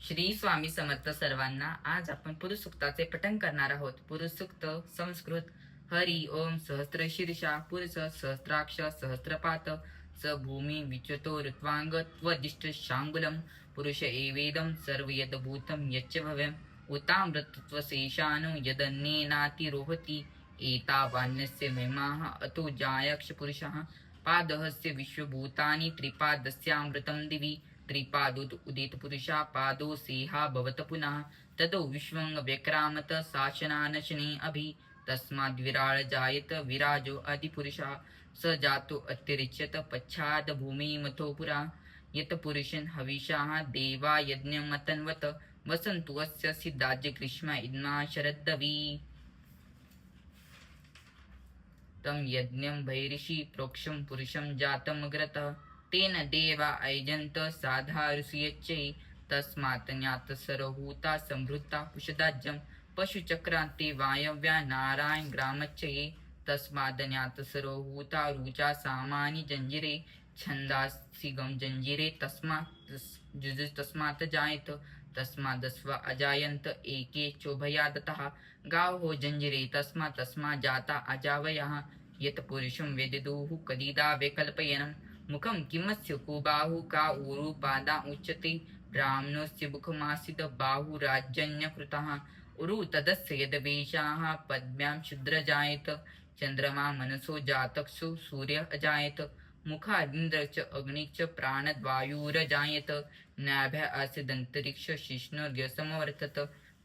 श्री स्वामी समर्थ सर्वांना. आज आपण पुरुष सूक्ताचे पठण करणार आहोत. पुरुष सूक्त संस्कृत. हरि ओम सहस्र शीर्षा पुरुष सहस्राक्ष सहस्रपात स भूमी विच्युतो ऋत्वांग त्वदिष्ट शांगुलम पुरुष एवेदम सर्व यद्भूतं यच्च भव्यम् उतामृतत्वशेषानु यदन्येनातिरोहति एतावान्यस्य महिमाः अतो जायक्ष पुरुषः पादहस्य विश्वभूतानि त्रिपादस्यामृतं दिवि त्रिपादुत उदित पुरुषा पादो सेहा भवत पुनः ततो विश्वं व्यक्रामत शासनानशने अभि तस्माद्विराळ जायत विराजो अधिपुरुषः स जातो अतिरिच्यत पश्चाद भूमिमथो पुरा यत पुरुषन् हविषाः देवा यज्ञमतन्वत वसन्तु अस्य सिद्धाज्य ग्रीष्म इद्मा शरद्दवी तं यज्ञं भैरिषि प्रोक्षं पुरुषं जातमग्रतः तेन देवा अयजन्त साधारुषियच्चै तस्मात् ज्ञात सरहूता संभृता पुषदाज्यं पशुचक्रान्ते वायव्या नारायण ग्रामच्चये तस्माद् ज्ञात सरहूता रुचा सामानि जंजिरे छन्दासिगं जंजिरे तस्मात् जायत तस्मादस्वा अजायन्त एके चोभयादतः गावो जंजिरे तस्मा जाता अजावयः यत् पुरुषं वेदिदुः कदिदा वैकल्पयनं मुखं किमस्य को बाहु का ऊरु पादा उच्यते ब्राह्मणस्य मुखमासीत् बाहुराजन्यकृतः उरु तदस्य यद्वेषाः पद्म्यां शूद्र जायत चन्द्रमा मनसो जातक्षु सूर्य अजायत मुखादिन्द्र च अग्नि च प्राणद्वायुरजायत नाभ्य अस्य दन्तरिक्ष शिष्णुर्यसमवर्तत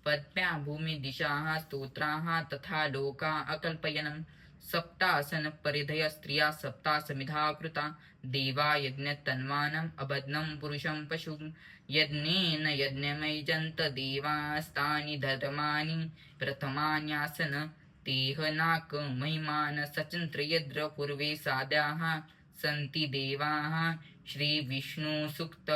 पद्म्या भूमि दिशाः स्तोत्राः तथा लोका अकल्पयनम् सप्तासन परिधय स्त्रिया सप्तासमिधा कृता देवा यज्ञ तन्वानम् अबध्नं पुरुषं पशुं यज्ञेन यज्ञमयजन्त देवास्तानि धर्माणि प्रथमान्यासन तेह नाक महिमान सचन्त्र यद्र पूर्वे साद्याः सन्ति देवाः श्री विष्णु सूक्त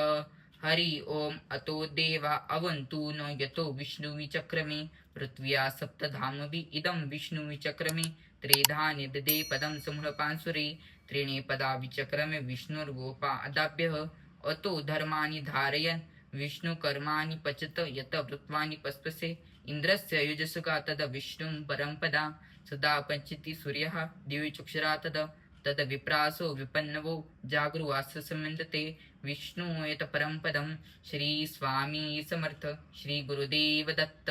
हरि ओम अतो देवा अवन्तु न यतो विष्णुविचक्रमे पृथ्व्या सप्तधामभि इदं विष्णुविचक्रमे त्रेधा निददे पदं समूढपांसुरे त्रीणि पदा विचक्रमे विष्णुर्गोपा अदाभ्यः अतो धर्माणि धारयन् विष्णुकर्माणि पचत यत वृत्वानि पस्पसे इन्द्रस्य युजसुका तद विष्णुं परं पदा सदा पञ्चति सूर्यः दिव्यचक्षुरा तद विप्रासो विपन्नवो जागृवाससमिन्दते विष्णु यत परं पदं श्री स्वामी समर्थ श्री गुरुदेव दत्त।